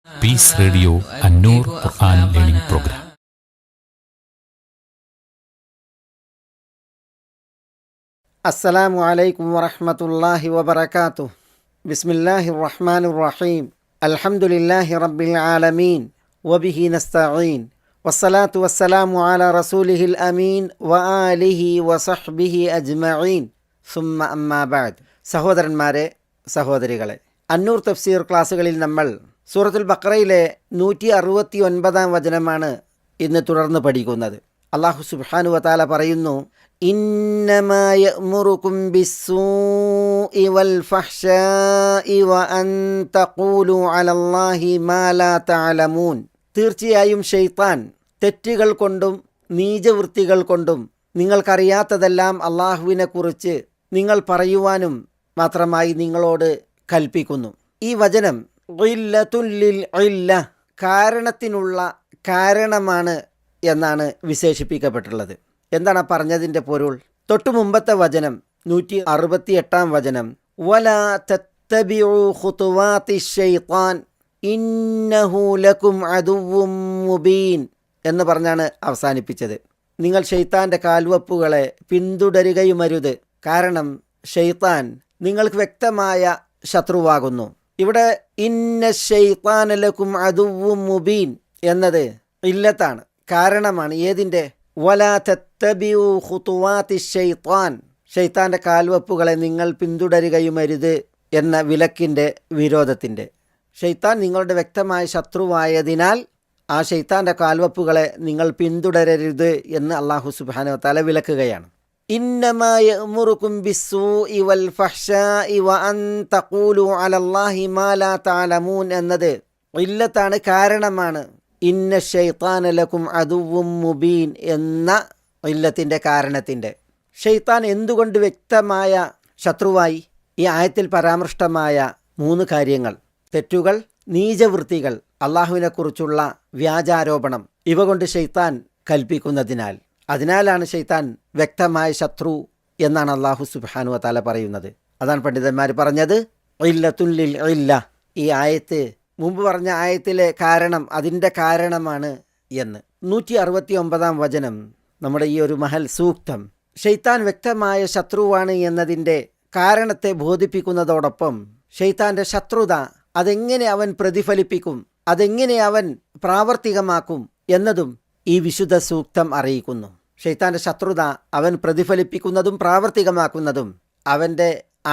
Piece radio അന്നൂർ ഖുർആൻ learning programme. അസ്സലാമു അലൈക്കും വറഹ്മത്തുള്ളാഹി വബറകാതുഹു. ബിസ്മില്ലാഹിർ റഹ്മാനിർ റഹീം. അൽഹംദുലില്ലാഹി റബ്ബിൽ ആലമീൻ വബിഹി നസ്തഈൻ വസ്സലാത്തു വസ്സലാമു അലാ റസൂലിഹിൽ അമീൻ വആലിഹി വസഹ്ബിഹി അജ്മഈൻ. സുമ്മ അമ്മാ ബഅദ്. സഹോദരന്മാരെ, സഹോദരികളെ, അന്നൂർ തഫ്സീർ ക്ലാസ്സുകളിൽ നമ്മൾ സൂറത്തുൽ ബഖറയിലെ 169 വചനമാണ് ഇന്ന് തുടർന്ന് പഠിക്കുന്നത്. അല്ലാഹു സുബ്ഹാനഹു വതആല പറയുന്നു, ഇന്നമാ യഅ്മുറുകും ബിസ്സൂഇ വൽ ഫഹ്ശാഇ വഅൻ തഖൂലു അലല്ലാഹി മാ ലാ തഅലമൂൻ. തീർച്ചയായും ശൈത്താൻ തെറ്റുകൾ കൊണ്ടും നീചവൃത്തികൾ കൊണ്ടും നിങ്ങൾക്കറിയാത്തതെല്ലാം അള്ളാഹുവിനെക്കുറിച്ച് നിങ്ങൾ പറയുവാനും മാത്രമായി നിങ്ങളോട് കൽപ്പിക്കുന്നു. ഈ വചനം ഇല്ലത്തുൻ ലിൽ ഇല്ല, കാരണത്തിനുള്ള കാരണമാണ് എന്നാണ് വിശേഷിപ്പിക്കപ്പെട്ടുള്ളത്. എന്താണ് പറഞ്ഞതിൻ്റെ പൊരുൾ? തൊട്ടു മുമ്പത്തെ വചനം 168 വചനം, വലാ തത്തബിഉ ഖുതുവാതി ശൈത്താൻ ഇന്നഹു ലക്കും അദുവ്വും മുബീൻ എന്ന് പറഞ്ഞാണ് അവസാനിപ്പിച്ചത്. നിങ്ങൾ ശൈത്താൻ്റെ കാൽവെപ്പുകളെ പിന്തുടരുകയുമരുത്, കാരണം ശൈത്താൻ നിങ്ങൾക്ക് വ്യക്തമായ ശത്രുവാകുന്നു. ഇവിടെ ഇന്ന ശൈത്താന ലക്കും അദുവ്വും മുബീൻ എന്നത് ഇല്ലത്താണ്, കാരണമാണ്. ഏതിൻ്റെ? വലാ തത്തബിഉ ഖുതുവാതി ശൈത്താൻ, ശൈത്താൻ്റെ കാൽവെപ്പുകളെ നിങ്ങൾ പിന്തുടരുകയുമരുത് എന്ന വിലക്കിൻ്റെ വിരോധത്തിൻ്റെ. ശൈത്താൻ നിങ്ങളുടെ വ്യക്തമായ ശത്രുവായതിനാൽ ആ ശൈത്താൻ്റെ കാൽവെപ്പുകളെ നിങ്ങൾ പിന്തുടരരുത് എന്ന് അല്ലാഹു സുബ്ഹാനഹു വതആല വിലക്കുകയാണ്. ഇന്നമാ യഅ്മുറുകും ബിസ്സൂഇ വൽ ഫഹ്ശാഇ വഅൻ തഖൂലു അലല്ലാഹി മാ ലാ തഅലമൂൻ എന്നത് ഇല്ലത്താണ്, കാരണമാണ്. ഇന്ന ശൈത്താന ലക്കും അദുവ്വും മുബീൻ എന്ന ഇല്ലത്തിൻ്റെ കാരണത്തിൻ്റെ. ശൈത്താൻ എന്തുകൊണ്ട് വ്യക്തമായ ശത്രുവായി? ഈ ആയത്തിൽ പരാമൃഷ്ടമായ 3 കാര്യങ്ങൾ: തെറ്റുകൾ, നീചവൃത്തികൾ, അള്ളാഹുവിനെക്കുറിച്ചുള്ള വ്യാജാരോപണം, ഇവ കൊണ്ട് ശൈത്താൻ കൽപ്പിക്കുന്നതിനാൽ. അതിനാലാണ് ശൈത്താൻ വ്യക്തമായ ശത്രു എന്നാണ് അല്ലാഹു സുബ്ഹാനഹു വതആല പറയുന്നത്. അതാണ് പണ്ഡിതന്മാർ പറഞ്ഞത് ഇല്ലത്തുൻ ലിൽ ഇല്ല. ഈ ആയത്ത് മുമ്പ് പറഞ്ഞ ആയത്തിലെ കാരണം അതിൻ്റെ കാരണമാണ് എന്ന്. 169 വചനം, നമ്മുടെ ഈ ഒരു മഹൽ സൂക്തം ശൈത്താൻ വ്യക്തമായ ശത്രുവാണ് എന്നതിൻ്റെ കാരണത്തെ ബോധിപ്പിക്കുന്നതോടൊപ്പം ശൈത്താൻ്റെ ശത്രുത അതെങ്ങനെ അവൻ പ്രതിഫലിപ്പിക്കും, അതെങ്ങനെ അവൻ പ്രാവർത്തികമാക്കും എന്നതും ഈ വിശുദ്ധ സൂക്തം അറിയിക്കുന്നു. ശൈത്താൻ്റെ ശത്രുത അവൻ പ്രതിഫലിപ്പിക്കുന്നതും പ്രാവർത്തികമാക്കുന്നതും അവൻ്റെ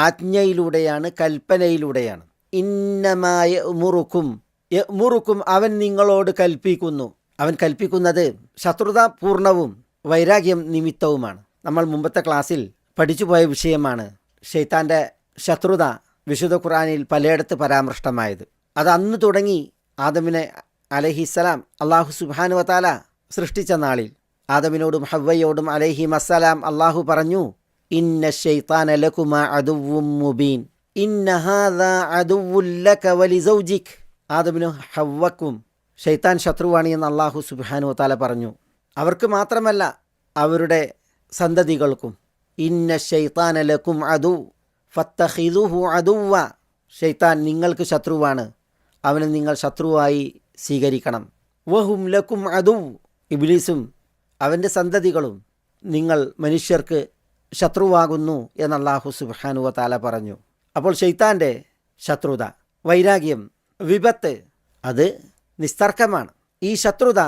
ആജ്ഞയിലൂടെയാണ്, കൽപ്പനയിലൂടെയാണ്. ഇന്നമാ യഅ്മുറുകും, അവൻ നിങ്ങളോട് കൽപ്പിക്കുന്നു. അവൻ കൽപ്പിക്കുന്നത് ശത്രുത പൂർണ്ണവും വൈരാഗ്യം നിമിത്തവുമാണ്. നമ്മൾ മുമ്പത്തെ ക്ലാസ്സിൽ പഠിച്ചുപോയ വിഷയമാണ് ശൈത്താൻ്റെ ശത്രുത വിശുദ്ധ ഖുർആനിൽ പലയിടത്ത് പരാമൃഷ്ടമായത്. അത് അന്ന് തുടങ്ങി ആദമിനെ അലൈഹിസ്സലാം അല്ലാഹു സുബ്ഹാനഹു വതആല സൃഷ്ടിച്ച നാളിൽ ആദമിനോടും ഹവ്വയോടും അലൈഹിമസ്സലാം അല്ലാഹു പറഞ്ഞു, ഇന്ന ശൈത്താന ലകുമാ അദുവ്വും മുബീൻ ഇന്ന ഹാദാ അദുവ്വുൻ ലക വലിസൗജിക്. ആദമിനും ഹവ്വക്കും ശൈത്താൻ ശത്രുവാണ് എന്ന് അല്ലാഹു സുബ്ഹാനഹു വതആല പറഞ്ഞു. അവർക്ക് മാത്രമല്ല, അവരുടെ സന്തതികൾക്കും. ഇന്ന ശൈത്താന ലക്കും അദു ഫത്തഖിദുഹു അദുവ്വ, ശൈത്താൻ നിങ്ങൾക്ക് ശത്രുവാണ്, അവനെ നിങ്ങൾ ശത്രുവായി സ്വീകരിക്കണം. വഹും ലക്കും അദുവ്, ഇബ്ലീസും അവൻ്റെ സന്തതികളും നിങ്ങൾ മനുഷ്യർക്ക് ശത്രുവാകുന്നു എന്ന് അല്ലാഹു സുബ്ഹാനഹു വതആല പറഞ്ഞു. അപ്പോൾ ശൈത്താൻ്റെ ശത്രുത, വൈരാഗ്യം, വിപത്ത് അത് നിസ്തർക്കമാണ്. ഈ ശത്രുത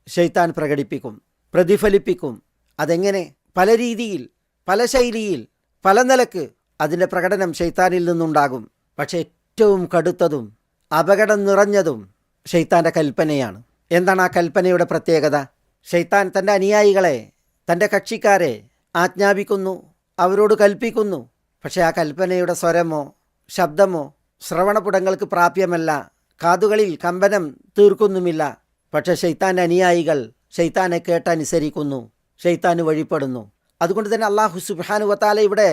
ശൈത്താൻ പ്രകടിപ്പിക്കും, പ്രതിഫലിപ്പിക്കും. അതെങ്ങനെ? പല രീതിയിൽ, പല ശൈലിയിൽ, പല നിലക്ക് അതിൻ്റെ പ്രകടനം ശൈത്താനിൽ നിന്നുണ്ടാകും. പക്ഷേ ഏറ്റവും കടുത്തതും അപകടം നിറഞ്ഞതും ശൈത്താൻ്റെ കൽപ്പനയാണ്. എന്താണ് ആ കൽപ്പനയുടെ പ്രത്യേകത? ശൈത്താൻ തൻ്റെ അനുയായികളെ, തൻ്റെ കക്ഷിക്കാരെ ആജ്ഞാപിക്കുന്നു, അവരോട് കൽപ്പിക്കുന്നു. പക്ഷേ ആ കൽപ്പനയുടെ സ്വരമോ ശബ്ദമോ ശ്രവണപുടങ്ങൾക്ക് പ്രാപ്യമല്ല, കാതുകളിൽ കമ്പനം തീർക്കുന്നുമില്ല. പക്ഷേ ശൈത്താൻ്റെ അനുയായികൾ ശൈത്താനെ കേട്ടനുസരിക്കുന്നു, ശൈത്താന് വഴിപ്പെടുന്നു. അതുകൊണ്ട് തന്നെ അല്ലാഹു സുബ്ഹാനഹു വതആല ഇവിടെ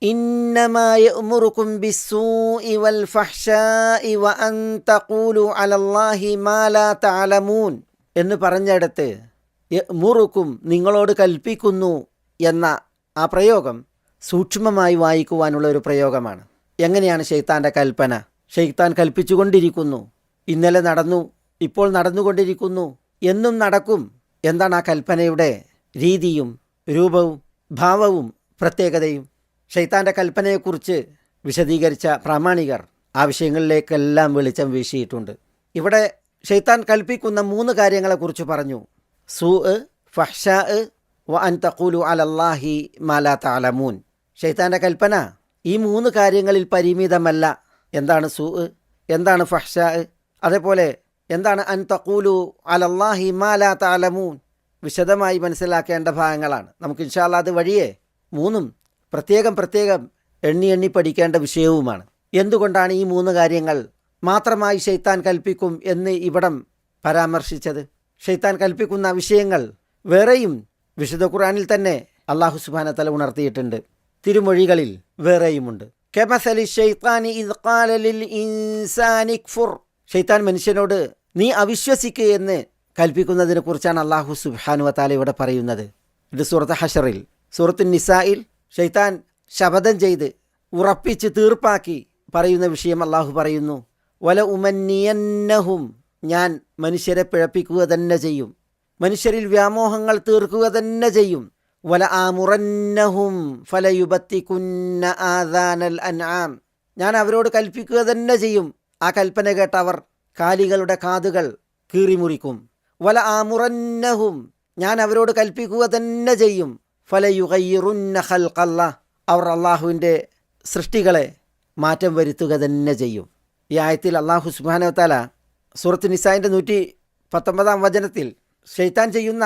ഇന്നമാ യഅ്മുറുകും ബിസ്സൂഇ വൽ ഫഹ്ശാഇ വഅൻ തഖൂലു അലല്ലാഹി മാ ലാ തഅലമൂൻ എന്ന് പറഞ്ഞിടത്ത് യഅ്മുറുകും, നിങ്ങളോട് കൽപ്പിക്കുന്നു എന്ന ആ പ്രയോഗം സൂക്ഷ്മമായി വായിക്കുവാനുള്ള ഒരു പ്രയോഗമാണ്. എങ്ങനെയാണ് ശൈത്താൻ്റെ കൽപ്പന? ശൈത്താൻ കൽപ്പിച്ചുകൊണ്ടിരിക്കുന്നു, ഇന്നലെ നടന്നു, ഇപ്പോൾ നടന്നുകൊണ്ടിരിക്കുന്നു, എന്നും നടക്കും. എന്താണ് ആ കൽപ്പനയുടെ രീതിയും രൂപവും ഭാവവും പ്രത്യേകതയും? ശൈത്താൻ്റെ കൽപ്പനയെക്കുറിച്ച് വിശദീകരിച്ച പ്രാമാണികർ ആ വിഷയങ്ങളിലേക്കെല്ലാം വെളിച്ചം വീശിയിട്ടുണ്ട്. ഇവിടെ ശൈത്താൻ കൽപ്പിക്കുന്ന 3 കാര്യങ്ങളെക്കുറിച്ച് പറഞ്ഞു. ഫഹ്ഷാ വ അൻ തഖൂലു അലല്ലാഹി മാ ലാ തഅലമൂൻ. ശൈത്താൻ്റെ കൽപ്പന ഈ 3 കാര്യങ്ങളിൽ പരിമിതമല്ല. എന്താണ് എന്താണ് ഫഹ്ഷാ, അതേപോലെ എന്താണ് അൻ തഖൂലു അലല്ലാഹി മാ ലാ തഅലമൂൻ? വിശദമായി മനസ്സിലാക്കേണ്ട ഭാഗങ്ങളാണ്. നമുക്ക് ഇൻഷാ അല്ലാഹ് അത് വഴിയേ 3 പ്രത്യേകം എണ്ണി പഠിക്കേണ്ട വിഷയവുമാണ്. എന്തുകൊണ്ടാണ് ഈ 3 കാര്യങ്ങൾ മാത്രമായി ശൈത്താൻ കൽപ്പിക്കും എന്ന് ഇവിടം പരാമർശിച്ചത്? ശൈത്താൻ കൽപ്പിക്കുന്ന വിഷയങ്ങൾ വേറെയും വിശുദ്ധ ഖുർആനിൽ തന്നെ അല്ലാഹു സുബ്ഹാനഹു വ തആല ഉണർത്തിയിട്ടുണ്ട്. തിരുമൊഴികളിൽ വേറെയുമുണ്ട്. കമസലി ശൈത്താനി ഇദ് ഖാല ലിൽ ഇൻസാനി ക്ഫുർ. ശൈത്താൻ മനുഷ്യനോട് നീ അവിശ്വസിക്കുക എന്ന് കൽപ്പിക്കുന്നതിനെ കുറിച്ചാണ് അല്ലാഹു സുബ്ഹാനഹു വ തആല ഇവിടെ പറയുന്നത്. ഇത് സൂറത്ത് ഹശറിൽ. സൂറത്തു നിസായിൽ ശൈത്താൻ ശപഥം ചെയ്ത് ഉറപ്പിച്ച് തീർപ്പാക്കി പറയുന്ന വിഷയം അല്ലാഹു പറയുന്നു, വല ഉമന്നിയന്നഹും, ഞാൻ മനുഷ്യരെ പിഴപ്പിക്കുക തന്നെ ചെയ്യും, മനുഷ്യരിൽ വ്യാമോഹങ്ങൾ തീർക്കുക തന്നെ ചെയ്യും. വല ആമുറന്നഹും ഫലയുബത്തികുന്ന ആദാനൽ അൻആം, ഞാൻ അവരോട് കൽപ്പിക്കുക തന്നെ ചെയ്യും, ആ കൽപ്പന കേട്ടവർ കാലികളുടെ കാതുകൾ കീറിമുറിക്കും. വല ആമുറന്നഹും, ഞാൻ അവരോട് കൽപ്പിക്കുക തന്നെ ചെയ്യും, ഫലയുഗയ്യിറുന്ന ഖൽഖല്ലാഹ്, അവർ അള്ളാഹുവിൻ്റെ സൃഷ്ടികളെ മാറ്റം വരുത്തുക തന്നെ ചെയ്യും. ഈ ആയത്തിൽ അല്ലാഹു സുബ്ഹാനഹു വ തആല സൂറത്ത് നിസായിൻ്റെ 119 വചനത്തിൽ ശൈത്താൻ ചെയ്യുന്ന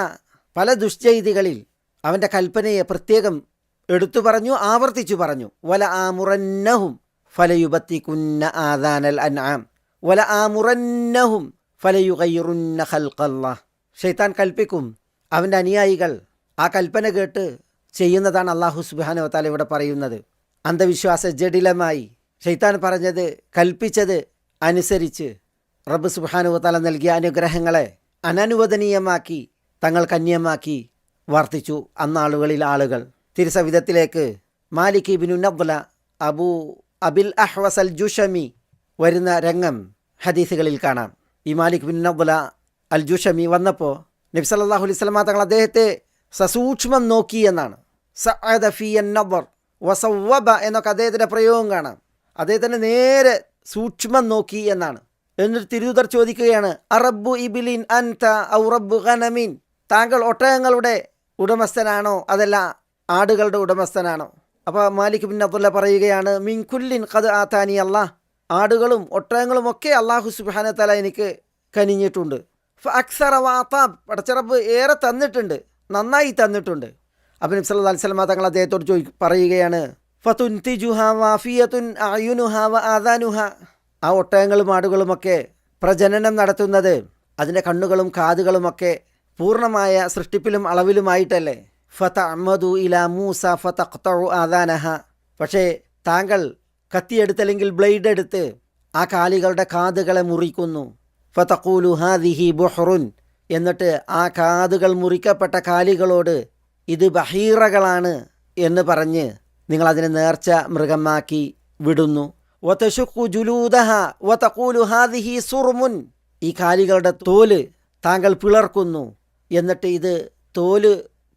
പല ദുഷ്ചെയ്തികളിൽ അവൻ്റെ കൽപ്പനയെ പ്രത്യേകം എടുത്തു പറഞ്ഞു, ആവർത്തിച്ചു പറഞ്ഞു. വല ആമുറന്നഹും ഫലയുബത്തികുന്ന ആദാനൽ അൻആം വല ആമുറന്നഹും ഫലയുഗയ്യിറുന്ന ഖൽഖല്ലാഹ്. ശൈത്താൻ കൽപ്പിക്കും, അവൻ്റെ അനുയായികൾ ആ കൽപ്പന കേട്ട് ചെയ്യുന്നതാണ് അല്ലാഹു സുബ്ഹാനഹു വ തആല ഇവിടെ പറയുന്നത്. അന്ധവിശ്വാസ ജഡിലമായി ശൈത്താൻ പറഞ്ഞത് കൽപ്പിച്ചത് അനുസരിച്ച് റബ്ബ് സുബ്ഹാനഹു വ തആല നൽകിയ അനുഗ്രഹങ്ങളെ അനനുവദനീയമാക്കി തങ്ങൾക്ക് അന്യമാക്കി വർത്തിച്ചു അന്നാളുകളിൽ ആളുകൾ. തിരുസവിധത്തിലേക്ക് മാലിക് ഇബ്നു നദ്ല അബിൽ അഹ്വസ് അൽ ജുഷമി വരുന്ന രംഗം ഹദീസുകളിൽ കാണാം. ഈ മാലിക് ബിൻ നദ്ല അൽ ജുഷമി വന്നപ്പോൾ നബി സല്ലല്ലാഹു അലൈഹി വസല്ലം തങ്ങൾ അദ്ദേഹത്തെ സസൂക്ഷ്മം നോക്കി എന്നാണ്. സഅദ ഫിയൻ നദർ വസവ്വബ എന്നൊക്കെ അദ്ദേഹത്തിൻ്റെ പ്രയോഗം കാണാം. അദ്ദേഹത്തിൻ്റെ നേരെ സൂക്ഷ്മം നോക്കി എന്നാണ്. എന്നിട്ട് തിരുദൂതർ ചോദിക്കുകയാണ്, അറബ്ബു ഇബിലിൻ അൻത ഔ റബ്ബു ഗനമിൻ, താങ്കൾ ഒട്ടകങ്ങളുടെ ഉടമസ്ഥനാണോ അതല്ല ആടുകളുടെ ഉടമസ്ഥനാണോ? അപ്പോൾ മാലിക് ബിൻ അബ്ദുല്ല പറയുകയാണ്, മിൻ കുല്ലിൻ ഖദ് ആതാനി അല്ലാഹ്, ആടുകളും ഒട്ടകങ്ങളും ഒക്കെ അല്ലാഹു സുബ്ഹാനഹു വ തആല എനിക്ക് കനിഞ്ഞിട്ടുണ്ട്. ഫഅക്സറ വഅതാബ്, പടച്ചറബ് ഏറെ തന്നിട്ടുണ്ട്, നന്നായി തന്നിട്ടുണ്ട്. അപ്പോൾ നബി സല്ലല്ലാഹു അലൈഹി വസല്ലം തങ്ങൾ അദ്ദേഹത്തോട് പറയുകയാണ്, ഫതുൻതിജുഹാ വാഫിയതുൻ അയുനുഹാ വ ആദാനുഹാ, ആ ഒട്ടകങ്ങളും ആടുകളുമൊക്കെ പ്രജനനം നടത്തുന്നത് അതിൻ്റെ കണ്ണുകളും കാതുകളുമൊക്കെ പൂർണ്ണമായ സൃഷ്ടിപ്പിലും അളവിലുമായിട്ടല്ലേ. ഫതഅമദു ഇലാ മൂസ ഫതഖ്തഉ ആദാനഹ, പക്ഷേ താങ്കൾ കത്തിയെടുത്തല്ലെങ്കിൽ ബ്ലേഡ് എടുത്ത് ആ കാലികളുടെ കാതുകളെ മുറിക്കുന്നു. ഫതഖൂലു ഹാദിഹി ബുഹ്റുൻ, എന്നിട്ട് ആ കാതുകൾ മുറിക്കപ്പെട്ട കാലികളോട് ഇത് ബഹീറകളാണ് എന്ന് പറഞ്ഞ് നിങ്ങളതിനെ നേർച്ച മൃഗമാക്കി വിടുന്നു. വതശുഖു ജുലൂദഹ വതഖൂലു ഹാദിഹി സുർമുൻ, ഈ കാലികളുടെ തോല് താങ്കൾ പിളർക്കുന്നു, എന്നിട്ട് ഇത് തോല്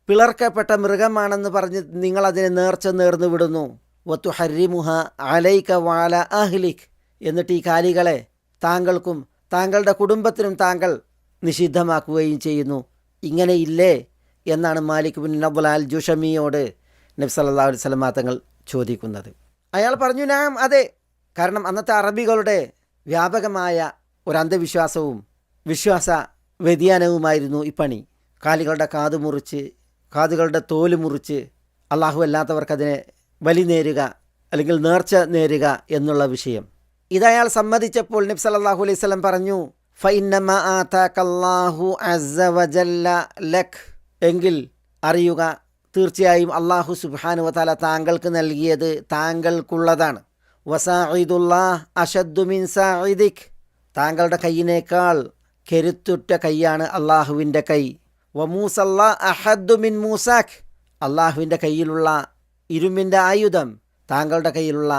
പിളർക്കപ്പെട്ട മൃഗമാണെന്ന് പറഞ്ഞ് നിങ്ങളതിനെ നേർച്ച നേർന്നു വിടുന്നു. വതുഹരിമുഹ അലൈക വഅല അഹ്ലിക്, എന്നിട്ട് ഈ കാലികളെ താങ്കൾക്കും താങ്കളുടെ കുടുംബത്തിനും താങ്കൾ നിഷിദ്ധമാക്കുകയും ചെയ്യുന്നു. ഇങ്ങനെ ഇല്ലേ എന്നാണ് മാലിക് ബിൻ നദ്ല അൽ ജുഷമിയോട് നബി സല്ലല്ലാഹു അലൈഹി വസല്ലം തങ്ങൾ ചോദിക്കുന്നത്. അയാൾ പറഞ്ഞു, നാം അതെ. കാരണം അന്നത്തെ അറബികളുടെ വ്യാപകമായ ഒരു അന്ധവിശ്വാസവും വിശ്വാസ വ്യതിയാനവുമായിരുന്നു ഈ പണി. കാലികളുടെ കാത് മുറിച്ച് കാതുകളുടെ തോല് മുറിച്ച് അള്ളാഹു അല്ലാത്തവർക്കതിനെ ബലി നേരുക അല്ലെങ്കിൽ നേർച്ച നേരുക എന്നുള്ള വിഷയം. ഇതയാൾ സമ്മതിച്ചപ്പോൾ നബി സല്ലല്ലാഹു അലൈഹി വസല്ലം പറഞ്ഞു, ഫഇന്നമാ ആതാകല്ലാഹു അസ്സ വജല്ല ലക്, എങ്കിൽ അറിയുക തീർച്ചയായും അല്ലാഹു സുബ്ഹാനഹു വ തആല താങ്കൾക്ക് നൽകിയത് താങ്കൾക്കുള്ളതാണ്. വസാഇദുല്ലാഹ് അശദ്ദു മിൻ സാഇദിക്, താങ്കളുടെ കൈയിനേക്കാൾ കരുത്തുറ്റ കൈയാണ് അള്ളാഹുവിൻ്റെ കൈ. വമൂസല്ലാ അഹദ്ദു മിൻ മൂസാഖ്, അള്ളാഹുവിൻ്റെ കയ്യിലുള്ള ഇരുമ്പിൻ്റെ ആയുധം താങ്കളുടെ കയ്യിലുള്ള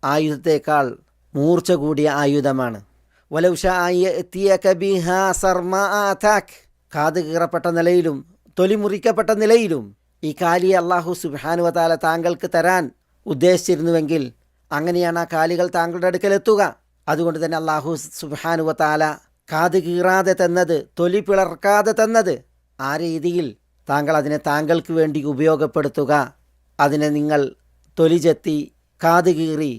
ആയുധത്തേക്കാൾ മൂർച്ച കൂടിയ ആയുധമാണ്. വലൗ ശാഅ യഅതിയക ബിഹാ സർമാ ആതാക്. കാത് കീറപ്പെട്ട നിലയിലും തൊലി മുറിക്കപ്പെട്ട നിലയിലും ഈ കാലിയെ അല്ലാഹു സുബ്ഹാനഹു വ തആല താങ്കൾക്ക് തരാൻ ഉദ്ദേശിച്ചിരുന്നുവെങ്കിൽ അങ്ങനെയാണ് ആ കാലികൾ താങ്കളുടെ അടുക്കലെത്തുക. അതുകൊണ്ട് തന്നെ അല്ലാഹു സുബ്ഹാനഹു വ തആല കാത് കീറാതെ തന്നത്, തൊലി പിളർക്കാതെ തന്നത്, ആ രീതിയിൽ താങ്കൾ അതിനെ താങ്കൾക്ക് വേണ്ടി ഉപയോഗപ്പെടുത്തുക. അതിനെ നിങ്ങൾ തൊലി ചെത്തി കാത് കീറി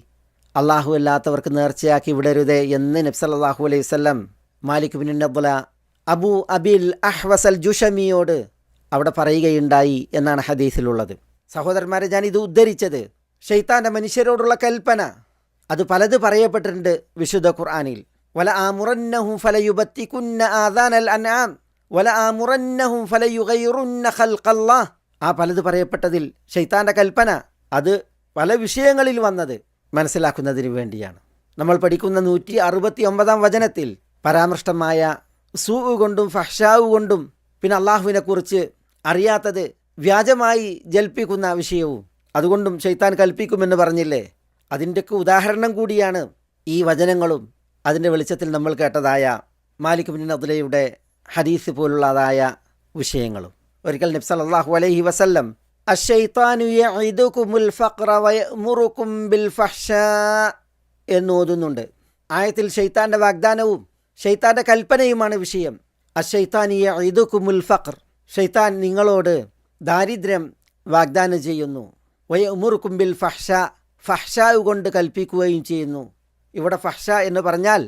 അള്ളാഹു അല്ലാത്തവർക്ക് നേർച്ചയാക്കി വിടരുതേ എന്ന് നബി സല്ലല്ലാഹു അലൈഹി വസല്ലം മാലിക് ബിൻ നദ്ല അബൂ അബിൽ അഹ്വസ് അൽ ജുഷമിയോട് അവിടെ പറയുകയുണ്ടായി എന്നാണ് ഹദീസിലുള്ളത്. സഹോദരന്മാരെ, ഞാൻ ഇത് ഉദ്ധരിച്ചത് ശൈത്താൻ്റെ മനുഷ്യരോടുള്ള കൽപ്പന, അത് പലത് പറയപ്പെട്ടിട്ടുണ്ട് വിശുദ്ധ ഖുർആനിൽ. വല ആമുറന്നഹും ഫലയുബത്തികുന്ന ആദാനൽ അൻആം വല ആമുറന്നഹും ഫലയുഗയ്യിറുന്ന ഖൽഖല്ലാഹ്. ആ പലത് പറയപ്പെട്ടതിൽ ശൈത്താൻ്റെ കൽപ്പന അത് പല വിഷയങ്ങളിൽ വന്നത് മനസ്സിലാക്കുന്നതിന് വേണ്ടിയാണ്. നമ്മൾ പഠിക്കുന്ന 169 വചനത്തിൽ പരാമൃഷ്ടമായ സൂഉ കൊണ്ടും ഫഹ്ഷാവ് കൊണ്ടും പിന്നെ അള്ളാഹുവിനെക്കുറിച്ച് അറിയാത്തത് വ്യാജമായി ജൽപ്പിക്കുന്ന വിഷയവും അതുകൊണ്ടും ശൈത്താൻ കൽപ്പിക്കുമെന്ന് പറഞ്ഞില്ലേ, അതിൻ്റെയൊക്കെ ഉദാഹരണം കൂടിയാണ് ഈ വചനങ്ങളും അതിൻ്റെ വെളിച്ചത്തിൽ നമ്മൾ കേട്ടതായ മാലിക് ബിൻ നദ്ലയുടെ ഹദീസ് പോലുള്ളതായ വിഷയങ്ങളും. ഒരിക്കൽ നബി സല്ലല്ലാഹു അലൈഹി വസല്ലം അശ്ശൈത്താനു യഇദുകുമുൽ ഫഖ്റ വയഅ്മുറുകും ബിൽ ഫഹ്ശാ എന്നോതുന്നുണ്ട്. ആയത്തിൽ ശൈത്താൻ്റെ വാഗ്ദാനവും ശൈത്താൻ്റെ കൽപ്പനയുമാണ് വിഷയം. അശ്ശൈത്താനു യഇദുകുമുൽ ഫഖ്ർ, ശൈത്താൻ നിങ്ങളോട് ദാരിദ്ര്യം വാഗ്ദാനം ചെയ്യുന്നു. വയഅ്മുറുകും ബിൽ ഫഹ്ശാ, ഫഹ്ശാ കൊണ്ട് കൽപ്പിക്കുകയും ചെയ്യുന്നു. ഇവിടെ ഫഹ്ശ എന്ന് പറഞ്ഞാൽ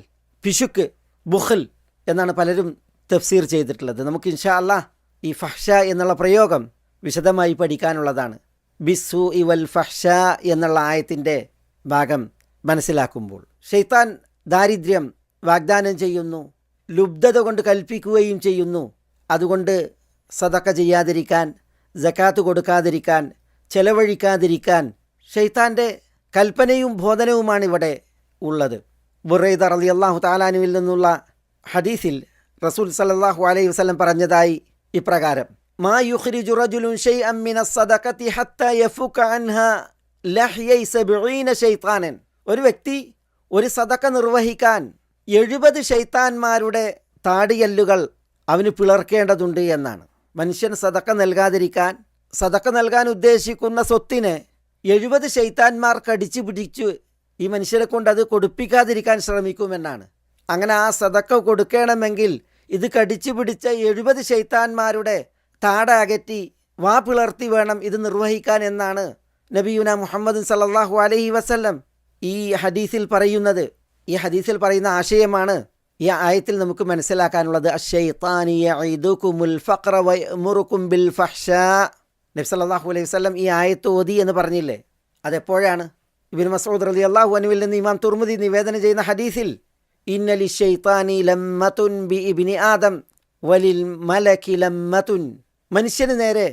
പിശുക്ക്, ബുഖൽ എന്നാണ് പലരും തഫ്സീർ ചെയ്തിട്ടുള്ളത്. നമുക്ക് ഇൻഷാ അല്ലാഹ് ഈ ഫഹ്ശ എന്നുള്ള പ്രയോഗം വിശദമായി പഠിക്കാനുള്ളതാണ്. ബിസ്സു ഇവൽ ഫഹ്ശ എന്നുള്ള ആയത്തിൻ്റെ ഭാഗം മനസ്സിലാക്കുമ്പോൾ ശൈത്താൻ ദാരിദ്ര്യം വാഗ്ദാനം ചെയ്യുന്നു, ലുബ്ധത കൊണ്ട് കൽപ്പിക്കുകയും ചെയ്യുന്നു. അതുകൊണ്ട് സദക്ക ചെയ്യാതിരിക്കാൻ, സകാത്ത് കൊടുക്കാതിരിക്കാൻ, ചെലവഴിക്കാതിരിക്കാൻ ശൈത്താൻ്റെ കൽപ്പനയും ബോധനവുമാണ് ഇവിടെ ഉള്ളത്. ബുറൈദ റളിയല്ലാഹു തആല അൻഹുവിൽ നിന്നുള്ള ഹദീസിൽ റസൂൽ സല്ലല്ലാഹു അലൈഹി വസല്ലം പറഞ്ഞതായി ഇപ്രകാരം: മാ യുഖ്രിജു റജുലുൻ ശൈഅൻ മിനസ് സദഖതി ഹത്താ യഫുക അൻഹാ ലഹ്യൈ 70 ശൈത്താനൻ. ഒരു വ്യക്തി ഒരു സദഖ നിർവഹിക്കാൻ 70 ശൈത്താന്മാരുടെ താടിയല്ലുകൾ അവന് പിളർക്കേണ്ടതുണ്ട് എന്നാണ്. മനുഷ്യൻ സദഖ നൽകാതിരിക്കാൻ, സദഖ നൽകാൻ ഉദ്ദേശിക്കുന്ന സ്വത്തിനെ 70 ശൈത്താന്മാർ കടിച്ചു പിടിച്ചു ഈ മനുഷ്യരെ കൊണ്ട് അത് കൊടുപ്പിക്കാതിരിക്കാൻ ശ്രമിക്കുമെന്നാണ്. അങ്ങനെ ആ സദഖ കൊടുക്കണമെങ്കിൽ ഇത് കടിച്ചു പിടിച്ച 70 ശൈത്താന്മാരുടെ താട അകറ്റി വാ പിളർത്തി വേണം ഇത് നിർവഹിക്കാൻ എന്നാണ് നബിയുന മുഹമ്മദ് സല്ലല്ലാഹു അലൈഹി വസല്ലം ഈ ഹദീസിൽ പറയുന്നത്. ഈ ഹദീസിൽ പറയുന്ന ആശയമാണ് ഈ ആയത്തിൽ നമുക്ക് മനസ്സിലാക്കാനുള്ളത്. അശ്ശൈത്താനു യഇദുകുമുൽ ഫഖ്റ വയഅ്മുറുകും ബിൽ ഫഹ്ശാ. നബി സല്ലല്ലാഹു അലൈഹി വസല്ലം ഈ ആയത്ത് ഓതി എന്ന് പറഞ്ഞില്ലേ, അതെപ്പോഴാണ്? ഇബ്നു മസ്ഊദ് റളിയല്ലാഹു അൻഹുവിൽ നിന്ന് ഇമാം തുർമുദി നിവേദനം ചെയ്യുന്ന ഹദീസിൽ ഇന്ന ലിശ്ശൈത്താനി ലമ്മത്തുൻ ബി ഇബ്നി ആദം വലിൽ മലക്കി ലമ്മത്തുൻ. മനുഷ്യന് നേരെ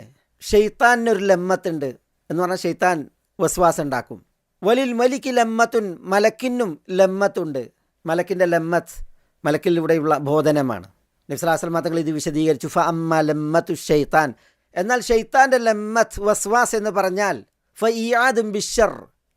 ഷെയ്ത്താനൊരു ലമ്മത്തുണ്ട് എന്ന് പറഞ്ഞാൽ ഷെയ്ത്താൻ വസ്വാസം ഉണ്ടാക്കും. വലിൽ മലിക്ക് ലമ്മത്തുൻ, മലക്കിനും ലമ്മത്തുണ്ട്. മലക്കിൻ്റെ ലമ്മത്ത് മലക്കിലൂടെയുള്ള ബോധനമാണ്. നബി സ്വല്ലല്ലാഹു അലൈഹി വസല്ലം തങ്ങൾ ഇത് വിശദീകരിച്ചു. ഫഅമ്മ ലമ്മത്തു ഷെയ്ത്താൻ, എന്നാൽ ഷെയ്ത്താൻ്റെ ലമ്മത്ത് വസ്വാസ് എന്ന് പറഞ്ഞാൽ ഫഇആദും ബിശ്ശർ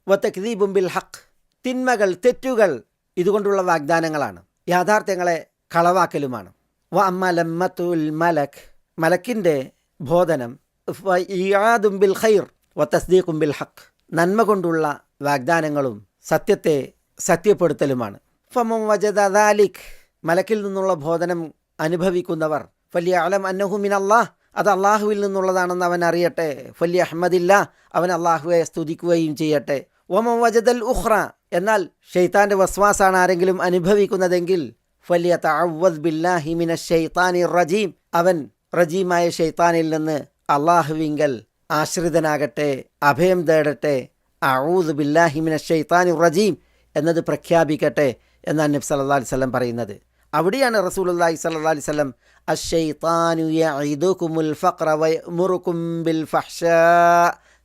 വതക്ദീബും ബിൽ ഹഖ്, തിന്മകൾ, തെറ്റുകൾ ഇതുകൊണ്ടുള്ള വാഗ്ദാനങ്ങളാണ്, യാഥാർത്ഥ്യങ്ങളെ കളവാക്കലുമാണ്. വ അമ്മ ലമ്മത്തുൽ മലക്, മലക്കിൻ്റെ ബോധനം ഫഇആദും ബിൽ ഖൈർ വതസ്ദീഖും ബിൽ ഹഖ്, നന്മ കൊണ്ടുള്ള വാഗ്ദാനങ്ങളും സത്യത്തെ സത്യപ്പെടുത്തലുമാണ്. ഫമൻ വജദ ദാലിക്, മലക്കിൽ നിന്നുള്ള ബോധനം അനുഭവിക്കുന്നവർ ഫലിയഅലം അന്നഹു മിനല്ലാഹ്, അത് അള്ളാഹുവിൽ നിന്നുള്ളതാണെന്ന് അവൻ അറിയട്ടെ. ഫലി അഹ്മദില്ല, അവൻ അള്ളാഹുവെ സ്തുതിക്കുകയും ചെയ്യട്ടെ. വമൻ വജദൽ ഉഖ്റ, എന്നാൽ ഷെയ്ത്താൻ്റെ വസ്വാസാണ് ആരെങ്കിലും അനുഭവിക്കുന്നതെങ്കിൽ ഫലിയതഅവ്വദ് ബില്ലാഹി മിനശ് ശൈത്താനിർ റജീം, അവൻ റജീമായ ഷെയ്ത്താനിൽ നിന്ന് അള്ളാഹുവിങ്കൽ ആശ്രിതനാകട്ടെ, അഭയം തേടട്ടെ. അഊദു ബില്ലാഹി മിനശ് ശൈത്താനിർ റജീം എന്നത് പ്രഖ്യാപിക്കട്ടെ എന്നാണ് നബി സല്ലല്ലാഹു അലൈഹി വസല്ലം പറയുന്നത്. അവിടെയാണ് റസൂലുള്ളാഹി സ്വല്ലല്ലാഹു അലൈഹി വസല്ലം അശ്ശൈത്താനു യഇദുകുമുൽ ഫഖ്റ വയഅ്മുറുകും ബിൽ ഫഹ്ശാ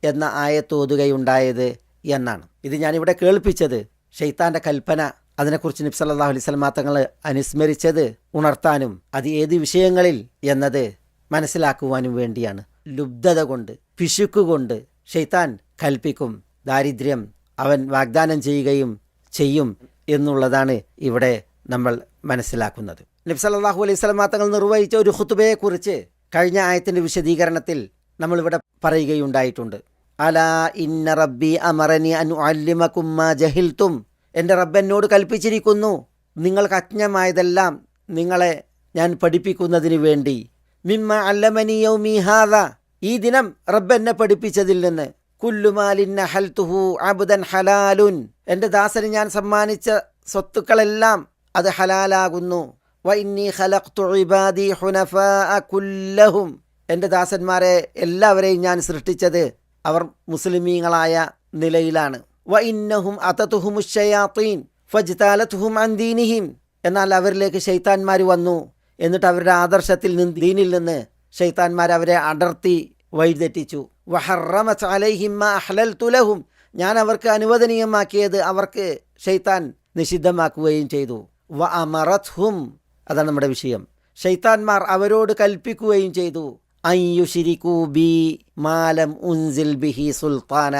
എന്ന ആയത്ത് ഓതുകയുണ്ടായത് എന്നാണ്. ഇത് ഞാനിവിടെ കേൾപ്പിച്ചത് ഷെയ്ത്താൻ്റെ കൽപ്പന, അതിനെക്കുറിച്ച് നബി സല്ലല്ലാഹു അലൈഹി വസല്ലം തങ്ങൾ അനുസ്മരിച്ചത് ഉണർത്താനും അത് ഏത് വിഷയങ്ങളിൽ എന്നത് മനസ്സിലാക്കുവാനും വേണ്ടിയാണ്. ലുബ്ധത കൊണ്ട്, പിശുക്കുകൊണ്ട് ഷെയ്ത്താൻ കൽപ്പിക്കും, ദാരിദ്ര്യം അവൻ വാഗ്ദാനം ചെയ്യുകയും ചെയ്യും എന്നുള്ളതാണ് ഇവിടെ നമ്മൾ മനസ്സിലാക്കുന്നത്. നബി സല്ലല്ലാഹു അലൈഹി വസല്ലം തങ്ങൾ നിർവഹിച്ച ഒരു ഖുതുബയെക്കുറിച്ച് കഴിഞ്ഞ ആയത്തിൻ്റെ വിശദീകരണത്തിൽ നമ്മളിവിടെ പറയുകയുണ്ടായിട്ടുണ്ട്. അലാ ഇന്ന റബ്ബി അമറനി അൻ ഉഅല്ലിമകും മാ ജഹിൽതും, എൻ്റെ റബ്ബ് എന്നോട് കൽപ്പിച്ചിരിക്കുന്നു നിങ്ങൾക്ക് അജ്ഞമായതെല്ലാം നിങ്ങളെ ഞാൻ പഠിപ്പിക്കുന്നതിന് വേണ്ടി. മിമ്മ അല്ലമനി യൗമി ഹാദാ, ഈ ദിനം റബ്ബ് എന്നെ പഠിപ്പിച്ചതിൽ നിന്ന്. കുല്ലു മാലിൻ നഹൽതുഹു അബ്ദൻ ഹലാലുൻ, എൻ്റെ ദാസന് ഞാൻ സമ്മാനിച്ച സ്വത്തുക്കളെല്ലാം അത് ഹലാലാകുന്നു. വ ഇന്നി ഖലഖ്തു ഇബാദി ഹുനഫാഅ കുല്ലഹും, എൻ്റെ ദാസന്മാരെ എല്ലാവരെയും ഞാൻ സൃഷ്ടിച്ചത് അവർ മുസ്ലിമീങ്ങളായ നിലയിലാണ്. വ ഇന്നഹും അതതുഹുമുശ് ശയാത്തീൻ ഫജ്തലതുഹും അൻ ദീനിഹിം, എന്നാൽ അവരിലേക്ക് ശൈത്താന്മാർ വന്നു, എന്നിട്ട് അവരുടെ ആദർശത്തിൽ നിന്ന് ദീനിൽ നിന്ന് ശൈത്താന്മാർ അവരെ അടർത്തി വഴിതെറ്റിച്ചു. വഹറമത് അലൈഹിം മാ അഹ്ലൽതു ലഹും, ഞാൻ അവർക്ക് അനുവദനീയമാക്കിയത് അവർക്ക് ശൈത്താൻ നിഷിദ്ധമാക്കുകയും ചെയ്തു. വ അമറത്ഹും, അതാണ് നമ്മുടെ വിഷയം, ശൈത്താന്മാർ അവരോട് കൽപ്പിക്കുകയും ചെയ്തു. അയ്യുശിരികൂ ബി മാലം ഉൻസിൽ ബിഹി സുൽത്താന,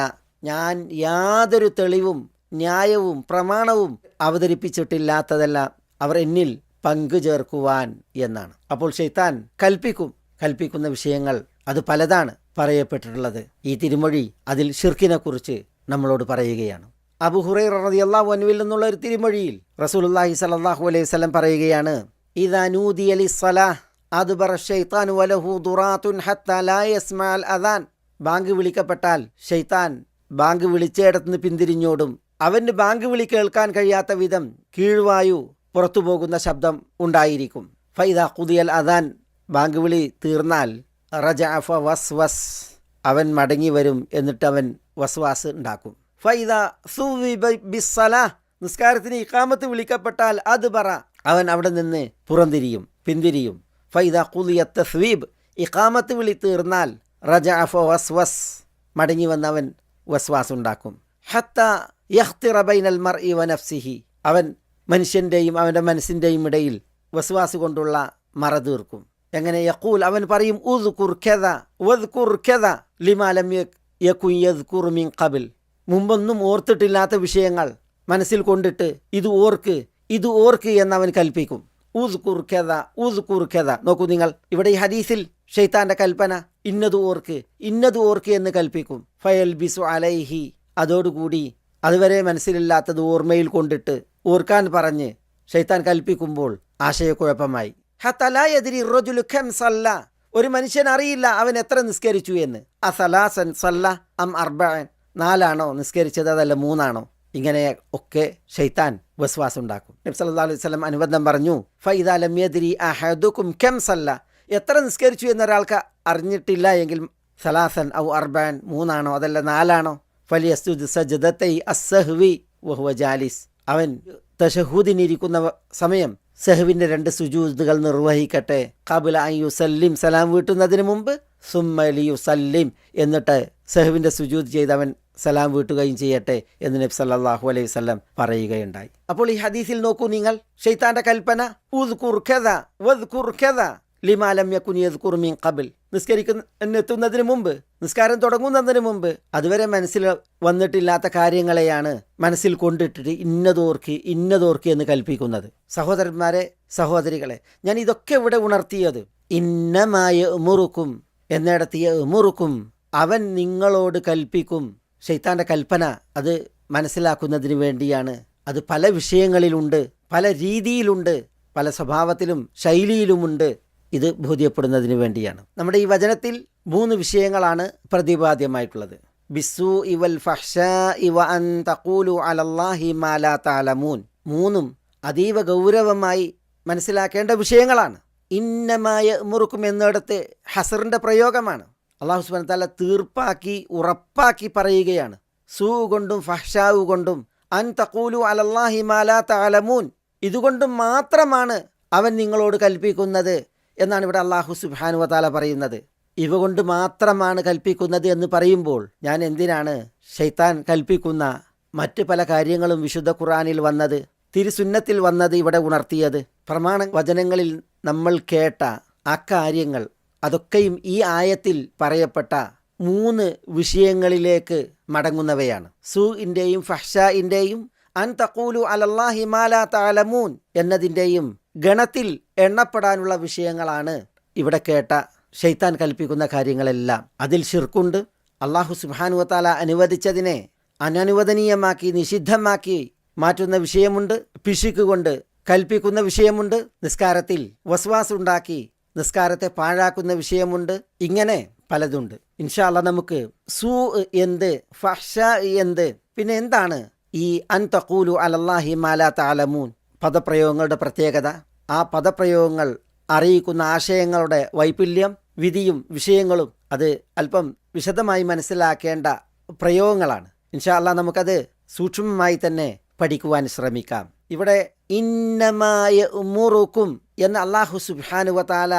ഞാൻ യാതൊരു തെളിവും ന്യായവും പ്രമാണവും അവതരിപ്പിച്ചിട്ടില്ലാത്തതെല്ലാം അവർ എന്നിൽ പങ്കു ചേർക്കുവാൻ എന്നാണ്. അപ്പോൾ ശൈത്താൻ കൽപ്പിക്കുന്ന വിഷയങ്ങൾ അത് പലതാണ് പറയപ്പെട്ടിട്ടുള്ളത്. ഈ തിരുമൊഴി അതിൽ ശിർക്കിനെ കുറിച്ച് നമ്മളോട് പറയുകയാണ്. അബൂ ഹുറൈറ റളിയല്ലാഹു അൻഹുവിൽ നിന്നുള്ള ഒരു തിരുമൊഴിയിൽ റസൂലുള്ളാഹി സ്വല്ലല്ലാഹു അലൈഹി വസല്ലം പറയുകയാണ്, ഇദാ നൂദിയ ലിസ്സലാഹ് അദ്ബറ ശൈത്താനു വലഹു ദുറാത്തുൻ ഹത്താ ലാ യസ്മഅൽ അദാൻ, ബാങ്ക് വിളിക്കപ്പെട്ടാൽ ശൈത്താൻ ബാങ്ക് വിളിച്ചയിടത്ത് നിന്ന് പിന്തിരിഞ്ഞോടും. അവന് ബാങ്ക് വിളി കേൾക്കാൻ കഴിയാത്ത വിധം കീഴ്വായു പുറത്തു പോകുന്ന ശബ്ദം ഉണ്ടായിരിക്കും. ഫൈദാ ഖുദിയൽ അദാൻ, ബാങ്ക് വിളി തീർന്നാൽ റജഅ ഫവസ്വസ്, അവൻ മടങ്ങി വരും, എന്നിട്ട് അവൻ വസ്വാസ് ഉണ്ടാക്കും. ഫൈദാ സുവിബ ബിസ്സലാഹ്, നിസ്കാരത്തിന് ഇഖാമത്ത് വിളിക്കപ്പെട്ടാൽ അദ്ബറ, അവൻ അവിടെ നിന്ന് പിന്തിരിയും. ഫൈദാ ഖുദിയത്ത് തസ്വീബ്, ഇഖാമത്ത് വിളി തീർന്നാൽ റജഅ ഫവസ്വസ്, മടങ്ങി വന്നവൻ വസ്വാസ് ഉണ്ടാക്കും. ഹത്താ യഖ്തിറ ബൈനൽ മർഇ വ നഫ്സിഹി, അവൻ മനുഷ്യൻ്റെയും അവൻ്റെ മനസ്സിൻ്റെയും ഇടയിൽ വസ്വാസ് കൊണ്ടുള്ള മറ തീർക്കും. എങ്ങനെ? യഖൂൽ, അവൻ പറയും, ഉദ്കുർ കദ വദ്കുർ കദ ലിമാ ലം യകുൻ യദ്കുർ മിൻ ഖബൽ, മുമ്പൊന്നും ഓർത്തിട്ടില്ലാത്ത വിഷയങ്ങൾ മനസ്സിൽ കൊണ്ടിട്ട് ഇത് ഓർക്ക് എന്നവൻ കൽപ്പിക്കും. ഉദ്കുർ കദ. നോക്കൂ നിങ്ങൾ, ഇവിടെ ഈ ഹദീസിൽ ഷൈത്താന്റെ കൽപ്പന ഇന്നത് ഓർക്ക് എന്ന് കൽപ്പിക്കും. ഫയൽബിസു അലൈഹി, അതോടുകൂടി അതുവരെ മനസ്സിലില്ലാത്തത് ഓർമ്മയിൽ കൊണ്ടിട്ട് ഓർക്കാൻ പറഞ്ഞ് ഷൈത്താൻ കൽപ്പിക്കുമ്പോൾ ആശയക്കുഴപ്പമായി. ഹത്താ ലാ യദ്രി റജുലു കം സല്ല, ഒരു മനുഷ്യൻ അറിയില്ല അവൻ എത്ര നിസ്കരിച്ചു എന്ന്. അസലാസൻ സല്ല അം അർബഅൻ, 4 നിസ്കരിച്ചത്, അതല്ല 3. ഇങ്ങനെ ഒക്കെ ഷൈത്താൻ വസ്വാസ് ഉണ്ടാക്കും. നബി സല്ലല്ലാഹു അലൈഹി വസല്ലം അനുബന്ധം പറഞ്ഞു, ഫൈദാ ലം യദ്രി അഹദുകും കം സല്ല, എത്ര നിസ്കരിച്ചു എന്നൊരാൾക്ക് അറിഞ്ഞിട്ടില്ല എങ്കിൽ സലാസൻ ഔ അർബഅൻ, 3 അതല്ല 4, ഫലിയസ്ജുദ് സജ്ദതൈ അസ്സഹ്വി വഹുവ ജാലിസ്, അവൻ തശഹൂദിനിരിക്കുന്ന സമയം സഹ്വിൻ്റെ 2 സുജൂദുകൾ നിർവഹിക്കട്ടെ. ഖബല അൻ യുസല്ലിം, സലാം വീട്ടുന്നതിന് മുമ്പ്, സുമ്മ ലിയുസല്ലിം, എന്നിട്ട് സഹ്വിൻ്റെ സുജൂദ് ചെയ്തവൻ സലാം വീട്ടുകയും ചെയ്യട്ടെ എന്ന് നബി സല്ലല്ലാഹു അലൈഹി വസല്ലം പറയുകയുണ്ടായി. അപ്പോൾ ഈ ഹദീസിൽ നോക്കൂ നിങ്ങൾ, ഷൈത്താന്റെ കൽപ്പന ഉദ്കുർ കദ വദ്കുർ കദ ലിമാ ലം യകുൻ യദ്കുർ മിൻ ഖബൽ, നിസ്കാരത്തിന് മുമ്പ്, നിസ്കാരം തുടങ്ങുന്നതിന് മുമ്പ് അതുവരെ മനസ്സിൽ വന്നിട്ടില്ലാത്ത കാര്യങ്ങളെയാണ് മനസ്സിൽ കൊണ്ടിട്ടിട്ട് ഇന്നതോർക്ക് എന്ന് കൽപ്പിക്കുന്നത്. സഹോദരന്മാരെ, സഹോദരികളെ, ഞാൻ ഇതൊക്കെ ഇവിടെ ഉണർത്തിയത് ഇന്നമായ ഉമുറുക്കും എന്നിടത്തിയ ഉമുറുക്കും, അവൻ നിങ്ങളോട് കൽപ്പിക്കും. ശൈത്താന്റെ കൽപ്പന അത് മനസ്സിലാക്കുന്നതിന് വേണ്ടിയാണ്. അത് പല വിഷയങ്ങളിലുണ്ട്, പല രീതിയിലുണ്ട്, പല സ്വഭാവത്തിലും ശൈലിയിലുമുണ്ട്. ഇത് ബോധ്യപ്പെടുന്നതിന് വേണ്ടിയാണ്. നമ്മുടെ ഈ വചനത്തിൽ 3 വിഷയങ്ങളാണ് പ്രതിപാദ്യമായിട്ടുള്ളത്. ബിസ്സൂഇ വൽ ഫഹ്ശാഇ വ അൻ തഖൂലു അലല്ലാഹി മാ ലാ തഅലമൂൻ, 3 അതീവ ഗൗരവമായി മനസ്സിലാക്കേണ്ട വിഷയങ്ങളാണ്. ഇന്നമാ യഅ്മുറുക്കും എന്നിടത്ത് ഹസറിൻ്റെ പ്രയോഗമാണ്. അല്ലാഹു സുബ്ഹാനഹു വ തആല തീർപ്പാക്കി ഉറപ്പാക്കി പറയുകയാണ്. സൂ കൊണ്ടും ഫഹ്ശാഉ കൊണ്ടും, അൻ തഖൂലു അലല്ലാഹി മാ ലാ തഅലമൂൻ, ഇതുകൊണ്ടും മാത്രമാണ് അവൻ നിങ്ങളോട് കൽപ്പിക്കുന്നത് എന്നാണ് ഇവിടെ അല്ലാഹു സുബ്ഹാനഹു വ തആല പറയുന്നത്. ഇവ കൊണ്ട് മാത്രമാണ് കൽപ്പിക്കുന്നത് എന്ന് പറയുമ്പോൾ ഞാൻ എന്തിനാണ് ശൈത്താൻ കൽപ്പിക്കുന്ന മറ്റ് പല കാര്യങ്ങളും വിശുദ്ധ ഖുർആനിൽ വന്നത്, തിരുസുന്നത്തിൽ വന്നത് ഇവിടെ ഉണർത്തിയത്? പ്രമാണ വചനങ്ങളിൽ നമ്മൾ കേട്ട ആ കാര്യങ്ങൾ അതൊക്കെയും ഈ ആയത്തിൽ പറയപ്പെട്ട 3 വിഷയങ്ങളിലേക്ക് മടങ്ങുന്നവയാണ്. സൂഇൻ്റെയും ഫഹ്ശാഇൻ്റെയും അൻ തഖൂലു അലല്ലാഹി മാ ലാ തഅലമൂൻ എന്നതിൻ്റെയും ഗണത്തിൽ എണ്ണപ്പെടാനുള്ള വിഷയങ്ങളാണ് ഇവിടെ കേട്ട ശൈത്താൻ കൽപ്പിക്കുന്ന കാര്യങ്ങളെല്ലാം. അതിൽ ശിർക്കുണ്ട്. അള്ളാഹു സുബ്ഹാനഹു വ തആല അനുവദിച്ചതിനെ അനനുവദനീയമാക്കി നിഷിദ്ധമാക്കി മാറ്റുന്ന വിഷയമുണ്ട്. പിശുക്ക് കൊണ്ട് കൽപ്പിക്കുന്ന വിഷയമുണ്ട്. നിസ്കാരത്തിൽ വസ്വാസ് ഉണ്ടാക്കി നിസ്കാരത്തെ പാഴാക്കുന്ന വിഷയമുണ്ട്. ഇങ്ങനെ പലതുണ്ട്. ഇൻഷാ അല്ലാഹ് നമുക്ക് എന്ത്, ഫഹ്ഷ എന്ത്, പിന്നെ എന്താണ് ഈ അൻ തഖൂലു അലല്ലാഹി മാ ലാ തഅലമൂൻ പദപ്രയോഗങ്ങളുടെ പ്രത്യേകത, ആ പദപ്രയോഗങ്ങൾ അറിയിക്കുന്ന ആശയങ്ങളുടെ വൈപുല്യം, വിധിയും വിഷയങ്ങളും അത് അല്പം വിശദമായി മനസ്സിലാക്കേണ്ട പ്രയോഗങ്ങളാണ്. ഇൻഷാ അല്ലാഹ് നമുക്കത് സൂക്ഷ്മമായി തന്നെ പഠിക്കുവാൻ ശ്രമിക്കാം. ഇവിടെ ഇന്നമായ ഉമ്മുറുക്കും എന്ന അല്ലാഹു സുബ്ഹാനഹു വ തആല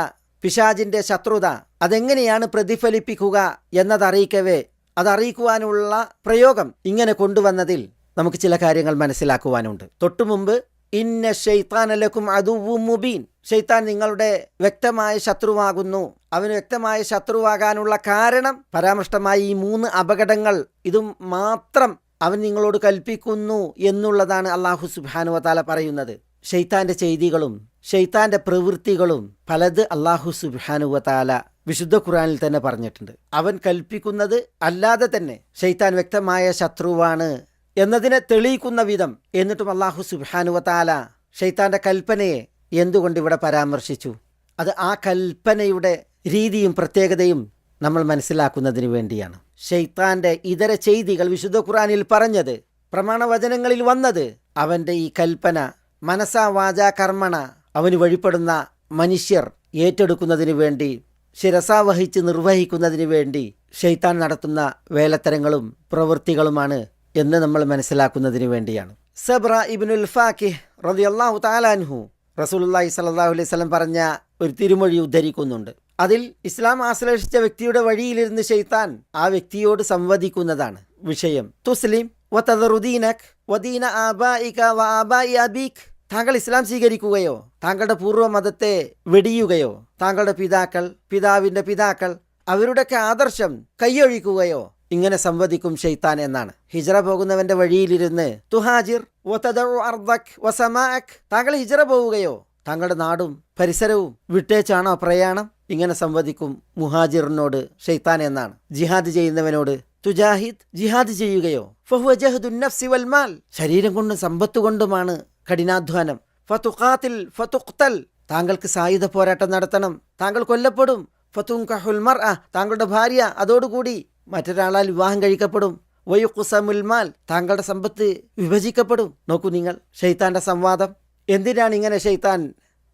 പിശാചിന്റെ ശത്രുത അതെങ്ങനെയാണ് പ്രതിഫലിപ്പിക്കുക എന്നതറിയിക്കവേ അതറിയിക്കുവാനുള്ള പ്രയോഗം ഇങ്ങനെ കൊണ്ടുവന്നതിൽ നമുക്ക് ചില കാര്യങ്ങൾ മനസ്സിലാക്കുവാനുണ്ട്. തൊട്ടുമുമ്പ് ഇന്ന ശൈത്താന ലക്കും അദുവ്വും മുബീൻ, ശൈത്താൻ നിങ്ങളുടെ വ്യക്തമായ ശത്രുവാകുന്നു. അവന് വ്യക്തമായ ശത്രുവാകാനുള്ള കാരണം പരാമൃഷ്ടമായ ഈ 3 അപകടങ്ങൾ ഇതും മാത്രം അവൻ നിങ്ങളോട് കൽപ്പിക്കുന്നു എന്നുള്ളതാണ് അല്ലാഹു സുബ്ഹാനഹു വ തആല പറയുന്നത്. ശൈത്താന്റെ ചെയ്തികളും ശൈത്താന്റെ പ്രവൃത്തികളും പലത് അല്ലാഹു സുബ്ഹാനഹു വ തആല വിശുദ്ധ ഖുർആനിൽ തന്നെ പറഞ്ഞിട്ടുണ്ട്. അവൻ കൽപ്പിക്കുന്നത് അല്ലാതെ തന്നെ ശൈത്താൻ വ്യക്തമായ ശത്രുവാണ് എന്നതിനെ തെളിയിക്കുന്ന വിധം എന്നിട്ടും അല്ലാഹു സുബ്ഹാനഹു വ തആല ശൈത്താന്റെ കൽപ്പനയെ എന്തുകൊണ്ട് ഇവിടെ പരാമർശിച്ചു? അത് ആ കൽപ്പനയുടെ രീതിയും പ്രത്യേകതയും നമ്മൾ മനസ്സിലാക്കുന്നതിന് വേണ്ടിയാണ്. ശൈത്താന്റെ ഇതര ചെയ്തികൾ വിശുദ്ധ ഖുർആനിൽ പറഞ്ഞത്, പ്രമാണവചനങ്ങളിൽ വന്നത്, അവന്റെ ഈ കൽപ്പന മനസാ വാചാ കർമ്മണ അവന് വഴിപ്പെടുന്ന മനുഷ്യർ ഏറ്റെടുക്കുന്നതിന് വേണ്ടി, ശിരസാ വഹിച്ച് നിർവഹിക്കുന്നതിന് വേണ്ടി ശൈത്താൻ നടത്തുന്ന വേലത്തരങ്ങളും പ്രവൃത്തികളുമാണ് എന്ന് നമ്മൾ മനസ്സിലാക്കുന്നതിന് വേണ്ടിയാണ്. സബ്ര ഇബ്നുൽ ഫാക്കിഹ് റളിയല്ലാഹു തആല അൻഹു റസൂലുള്ളാഹി സ്വല്ലല്ലാഹു അലൈഹി വസല്ലം പറഞ്ഞ ഒരു തിരുമൊഴി ഉദ്ധരിക്കുന്നുണ്ട്. അതിൽ ഇസ്ലാം ആശ്ലേഷിച്ച വ്യക്തിയുടെ വഴിയിലിരുന്ന് ശൈത്താൻ ആ വ്യക്തിയോട് സംവദിക്കുന്നതാണ് വിഷയം. തുസ്ലിം വതദറുദീനക് വദീന ആബായിക വആബായി അബീക്, താങ്കൾ ഇസ്ലാം സ്വീകരിക്കുകയോ താങ്കളുടെ പൂർവ്വ മതത്തെ വെടിയുകയോ താങ്കളുടെ പിതാക്കൾ, പിതാവിൻ്റെ പിതാക്കൾ, അവരുടെയൊക്കെ ആദർശം കൈയൊഴിക്കുകയോ, ഇങ്ങനെ സംവദിക്കും ശൈത്താൻ എന്നാണ്. ഹിജ്റ പോകുന്നവന്റെ വഴിയിലിരുന്ന് തുഹാജിർ വതദഉ അർദക് വസമാഅക്, താങ്കൾ ഹിജ്റ പോവുകയോ താങ്കളുടെ നാടും പരിസരവും വിട്ടേച്ചാണോ പ്രയാണം, ഇങ്ങനെ സംവദിക്കും മുഹാജിറിനോട് ശൈത്താൻ എന്നാണ്. ജിഹാദ് ചെയ്യുന്നവനോട് തുജാഹിദ്, ജിഹാദ് ചെയ്യുകയോ, ഫഹുവ ജഹ്ദുൻ നഫ്സി വൽ മാൽ, ശരീരം കൊണ്ടും സമ്പത്ത് കൊണ്ടുമാണ് കഠിനാധ്വാനം. ഫതുഖാതിൽ ഫതുഖ്തൽ, താങ്കൾക്ക് സായുധ പോരാട്ടം നടത്തണം, താങ്കൾ കൊല്ലപ്പെടും. ഫതുൻകഹുൽ മർഅ, താങ്കളുടെ ഭാര്യ അതോടുകൂടി മറ്റൊരാളാൽ വിവാഹം കഴിക്കപ്പെടും. വയുഖ്സമുൽ മാൽ, താങ്കളുടെ സമ്പത്ത് വിഭജിക്കപ്പെടും. നോക്കൂ നിങ്ങൾ ശൈത്താന്റെ സംവാദം. എന്തിനാണ് ഇങ്ങനെ ശൈത്താൻ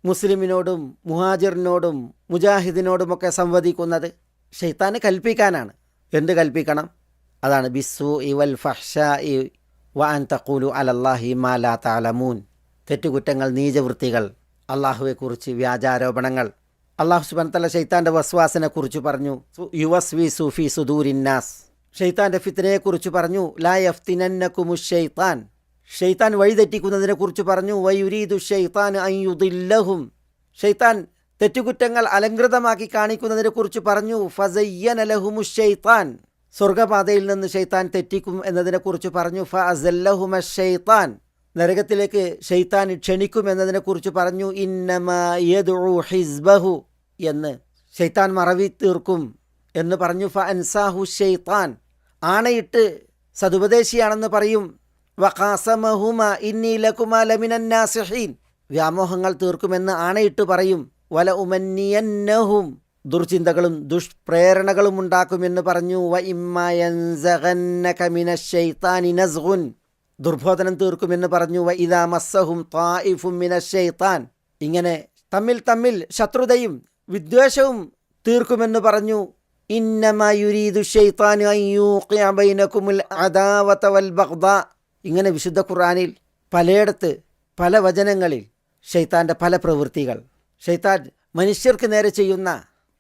മുസ്ലിമിനോടും മുഹാജിറിനോടും മുജാഹിദിനോടുമൊക്കെ സംവദിക്കുന്നത്? ശൈത്താന് കൽപ്പിക്കാനാണ്. എന്ത് കൽപ്പിക്കണം? അതാണ് ബിസ്സൂഇ വൽ ഫഹ്ശാഇ വഅൻ തഖൂലു അലല്ലാഹി മാ ലാ തഅലമൂൻ, തെറ്റുകുറ്റങ്ങൾ, നീചവൃത്തികൾ, അള്ളാഹുവെക്കുറിച്ച് വ്യാജാരോപണങ്ങൾ. അള്ളാഹു സുബ്ഹാനഹു വ തആല ശൈത്താന്റെ വസ്വാസിനെ കുറിച്ച് പറഞ്ഞു, യുവസ്വിസു ഫീ സുദൂരിന്നാസ്, ശൈത്താന്റെ ഫിത്നയെക്കുറിച്ച് പറഞ്ഞു, ലാ യഫ്തിനന്നകുമുശ് ശൈത്താൻ, ഷെയ്ത്താൻ വഴിതെറ്റിക്കുന്നതിനെ കുറിച്ച് പറഞ്ഞു, വയുരീദു ഷൈത്താൻ അൻ യുദില്ലഹും, ഷെയ്ത്താൻ തെറ്റുകുറ്റങ്ങൾ അലങ്കൃതമാക്കി കാണിക്കുന്നതിനെ കുറിച്ച് പറഞ്ഞു, ഫസയ്യന ലഹുമുശ് ശൈത്താൻ, സ്വർഗപാതയിൽ നിന്ന് ഷെയ്ത്താൻ തെറ്റിക്കും എന്നതിനെക്കുറിച്ച് പറഞ്ഞു, ഫഅസല്ലഹുമശ് ശൈത്താൻ, നരകത്തിലേക്ക് ഷെയ്ത്താൻ ക്ഷണിക്കും എന്നതിനെക്കുറിച്ച് പറഞ്ഞു, ഇന്നമാ യദ്ഉ ഹിസ്ബഹു എന്ന്, ഷെയ്ത്താൻ മറവി തീർക്കും എന്ന് പറഞ്ഞു. ഫഅൻസാഹു ഷൈത്താൻ, ആണയിട്ട് സതുപദേശിയാണെന്ന് പറയും. വഖാസമഹുമ ഇന്നി ലകുമാ ലമിനൻ നാസിഹീൻ, വ്യാമോഹങ്ങൾ തീർക്കുമെന്ന് ആണയിട്ട് പറയും. വല ഉമന്നിയന്നഹും, ദുർചിന്തകളും ദുഷ്പ്രേരണകളും ഉണ്ടാക്കുമെന്ന് പറഞ്ഞു. വ ഇമ്മാ യൻസഗന്നക മിനശ് ശൈത്താനി നസ്ഗുൻ, ദുർബോധനം തീർക്കുമെന്ന് പറഞ്ഞു. വ ഇദാ മസ്സഹും ത്വായിഫും മിനശ് ശൈത്താൻ, ഇങ്ങനെ തമ്മിൽ ശത്രുതയും വിദ്വേഷവും തീർക്കുമെന്ന് പറഞ്ഞു. ഇന്നമാ യുരീദു ശൈത്താനു അൻ യൂഖിഅ ബൈനകുമുൽ അദാവത വൽ ബഗ്ദാ, ഇങ്ങനെ വിശുദ്ധ ഖുർആനിൽ പലയിടത്ത് പല വചനങ്ങളിൽ ശൈത്താൻ്റെ പല പ്രവൃത്തികൾ, ശൈത്താൻ മനുഷ്യർക്ക് നേരെ ചെയ്യുന്ന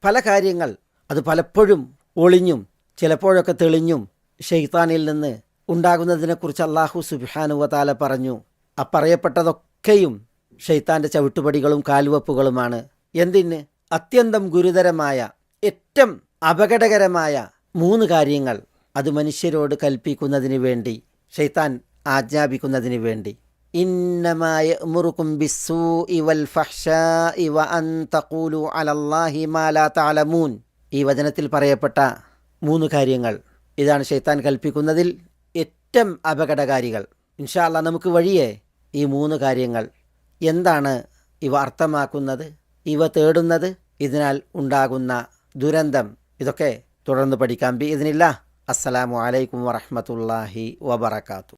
പല കാര്യങ്ങൾ, അത് പലപ്പോഴും ഒളിഞ്ഞും ചിലപ്പോഴൊക്കെ തെളിഞ്ഞും ശൈത്താനിൽ നിന്ന് ഉണ്ടാകുന്നതിനെക്കുറിച്ച് അല്ലാഹു സുബ്ഹാനഹു വ തആല പറഞ്ഞു. പറയപ്പെട്ടതൊക്കെയും ശൈത്താൻ്റെ ചവിട്ടുപടികളും കാൽവെപ്പുകളുമാണ്. എന്തിന്? അത്യന്തം ഗുരുതരമായ, ഏറ്റവും അപകടകരമായ 3 കാര്യങ്ങൾ അത് മനുഷ്യരോട് കൽപ്പിക്കുന്നതിന് വേണ്ടി ശൈത്താൻ ആജ്ഞാപിക്കുന്നതിന് വേണ്ടി. ഇന്നമാ യഅ്മുറുകും ബിസ്സൂഇ വൽ ഫഹ്ശാഇ വ അൻ തഖൂലു അലല്ലാഹി മാ ലാ തഅലമൂൻ. ഈ വചനത്തിൽ പറയപ്പെട്ട 3 കാര്യങ്ങൾ ഇതാണ് ശൈത്താൻ കൽപ്പിക്കുന്നതിൽ ഏറ്റവും അപകടകാരികൾ. ഇൻഷാ അല്ലാഹ് നമുക്ക് വഴിയേ ഈ 3 കാര്യങ്ങൾ എന്താണ് ഇവ അർത്ഥമാക്കുന്നത്, ഇവ തേടുന്നത്, ഇതിനാൽ ഉണ്ടാകുന്ന ദുരന്തം, ഇതൊക്കെ തുടർന്ന് പഠിക്കാം ബിഇദ്നില്ലാഹ്. അസ്സലാമു അലൈക്കും വറഹ്മത്തുള്ളാഹി വബറകാതുഹു.